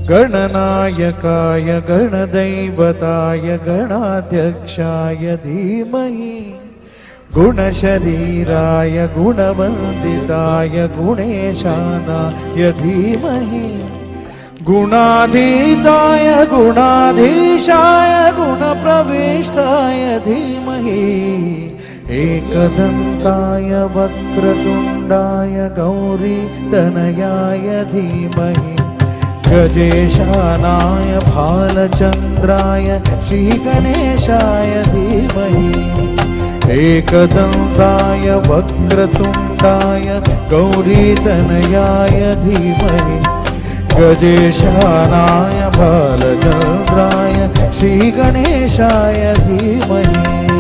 गणनायकाय गणदैवताय गणाध्यक्षाय धीमहि गुणशरीराय गुणवन्दिताय गुणेशानाय धीमहि गुणाधीताय गुणाधीशाय गुणप्रविष्टाय धीमहि एकदन्ताय वक्रतुण्डाय गौरीतनयाय धीमहि गजेशानाय भालचन्द्राय श्रीगणेशाय धीमहि एकदन्ताय वक्रतुण्डाय गौरीतनयाय धीमहि गजेशानाय भालचन्द्राय श्रीगणेशाय धीमहि